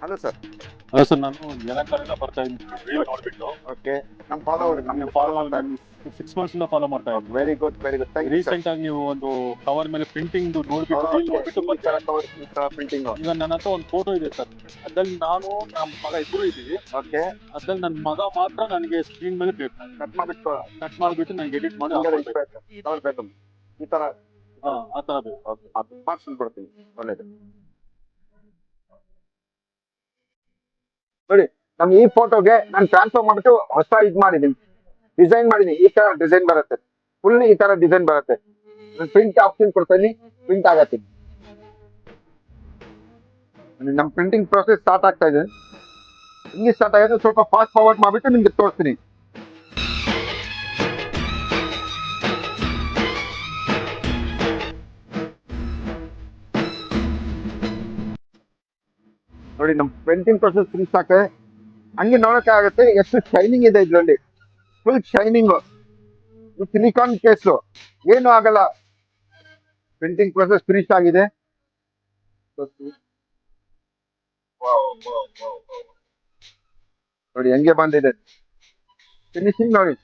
Hello sir. ಅಲ್ಲ sir, ನಾನು ಯಲಹಂಕದಿಂದ ಬರ್ತಾ ಇದ್ದೀನಿ ರೀಲ್ ನೋಡ್ಬಿಟ್ಟು. ಓಕೆ. ನಮ್ಮ ಫಾಲೋವರ್ ನೀವು ಫಾಲೋ 6 months ಇಂದ ಫಾಲೋ ಮಾಡ್ತಾ ಇದ್ದೀನಿ. Very good thank you. Recent ಆಗಿ ನೀವು ಒಂದು ಕವರ್ ಮೇಲೆ ಪ್ರಿಂಟಿಂಗ್ ನೋಡ್ಬಿಟ್ಟು reel ನೋಡ್ಬಿಟ್ಟು ಬಂದೆ. ಪ್ರಿಂಟಿಂಗ್. ಈಗ ನನ್ನ ಹತ್ರ ಒಂದು ಫೋಟೋ ಇದೆ ಸರ್. ಅದ್ರಲ್ಲಿ ನಾನು ನಮ್ಮ ಮಗ ಇಬ್ಬರು ಇದ್ದೀವಿ. ಓಕೆ. ಅದ್ರಲ್ಲಿ ನನ್ನ ಮಗ ಮಾತ್ರ ನನಗೆ ಸ್ಕ್ರೀನ್ ಮೇಲೆ ಬೇಕು. ಕಟ್ ಮಾಡ್ಬಿಟ್ಟು ನನಗೆ ಎಡಿಟ್ ಮಾಡಿ ಬೇಕು ಈ ತರ. ಆ ಥರ ಬೇಕು. ಮಾಡ್ಸ್ಕೊಂಡು ಕೊಡ್ತೀನಿ. ಒಳ್ಳೇದು. ನೋಡಿ, ನಮ್ಗೆ ಈ ಫೋಟೋಗೆ ನಾನು ಟ್ರಾನ್ಸ್ಫರ್ ಮಾಡ್ಬಿಟ್ಟು ಹೊಸ ಮಾಡಿದೀನಿ, ಡಿಸೈನ್ ಮಾಡಿದೀನಿ. ಈ ತರ ಡಿಸೈನ್ ಬರುತ್ತೆ, ಫುಲ್ ಈ ತರ ಡಿಸೈನ್ ಬರುತ್ತೆ. ಪ್ರಿಂಟ್ ಆಪ್ಷನ್ ಕೊಡ್ತೀನಿ, ಪ್ರಿಂಟ್ ಆಗತ್ತೆ. ನಮ್ ಪ್ರಿಂಟಿಂಗ್ ಪ್ರೊಸೆಸ್ ಸ್ಟಾರ್ಟ್ ಆಗ್ತಾ ಇದೆ. ಹಿಂಗೆ ಸ್ಟಾರ್ಟ್ ಆಗಿದೆ, ಸ್ವಲ್ಪ ಫಾಸ್ಟ್ ಫಾರ್ವರ್ಡ್ ಮಾಡ್ಬಿಟ್ಟು ನಿಮ್ಗೆ ತೋರಿಸ್ತೀನಿ. ನೋಡಿ, ನಮ್ ಪ್ರಿಂಟಿಂಗ್ ಪ್ರೊಸೆಸ್ ಫಿನಿಶ್ ಆಗ್ತದೆ. ಹಂಗೆ ನೋಡಕ್ಕಾಗತ್ತೆ ಎಷ್ಟು ಶೈನಿಂಗ್ ಇದೆ ಇದ್ರಲ್ಲಿ. ಫುಲ್ ಶೈನಿಂಗ್, ಸಿಲಿಕಾನ್ ಕೇಸು, ಏನು ಆಗಲ್ಲ. ಪ್ರಿಂಟಿಂಗ್ ಪ್ರೊಸೆಸ್ ಫಿನಿಶ್ ಆಗಿದೆ. ನೋಡಿ ಹೆಂಗೆ ಬಂದಿದೆ ಫಿನಿಶಿಂಗ್. ನೋಡಿ,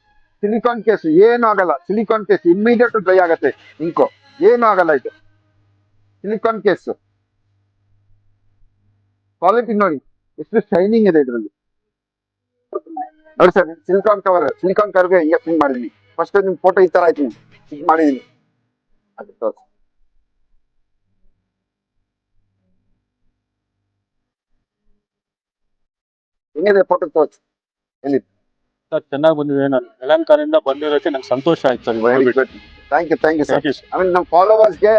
ಸಿಲಿಕಾನ್ ಕೇಸ್ ಏನು ಆಗಲ್ಲ. ಸಿಲಿಕಾನ್ ಕೇಸ್ ಇಮ್ಮಿಡಿಯೇಟ್ ಡ್ರೈ ಆಗತ್ತೆ, ಇಂಕು ಏನು ಆಗಲ್ಲ. ಇದು ಸಿಲಿಕಾನ್ ಕೇಸ್ ಕ್ವಾಲಿಟಿ ನೋಡಿ ಎಷ್ಟು ಶೈನಿಂಗ್ ಇದೆ ಇದ್ರಲ್ಲಿ. ನೋಡಿ ಸರ್, ಸಿಲಿಕಾನ್ ಕವರ್ಗೆ ಈಗ ಪ್ರಿಂಟ್ ಮಾಡಿದೀನಿ. ಫಸ್ಟ್ ನಿಮ್ ಫೋಟೋ ಈ ತರ ಆಯ್ತು, ಈಗ ಮಾಡಿದೀನಿ. ಅದು ತೋರಿಸಿ. ಹೆಂಗಿದೆ ಫೋಟೋ ತೋರಿಸಿ. ಎಲ್ಲಿ ಸರ್ ಚೆನ್ನಾಗಿ ಬಂದಿದೆ. ನಾನು ಯಲಹಂಕದಿಂದ ಬಂದಿರೋಕ್ಕೆ ನಂಗೆ ಸಂತೋಷ ಆಯ್ತು sir. Thank you sir. Thank you, sir. ಆಮೇಲೆ ನಮ್ಮ ಫಾಲೋವರ್ಸ್ಗೆ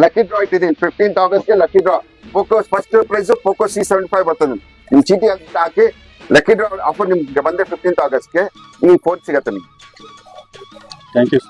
ಲಕ್ಕಿ ಡ್ರಾ ಇಟ್ಟಿದ್ದೀನಿ. 15th Augustಗೆ lucky draw. Poco first prize Poco C75 ಬರ್ತದೆ. ನಿಮ್ ಚೀಟಿ ಅಂತ ಹಾಕಿ ಲಕ್ಕಿ ಡ್ರಾ ಆಫರ್ ನಿಮ್ಗೆ ಬಂದೆ 15th Augustಗೆ ಈ ಫೋನ್ ಸಿಗತ್ತೆ ನಿಮ್ಗೆ. Thank you.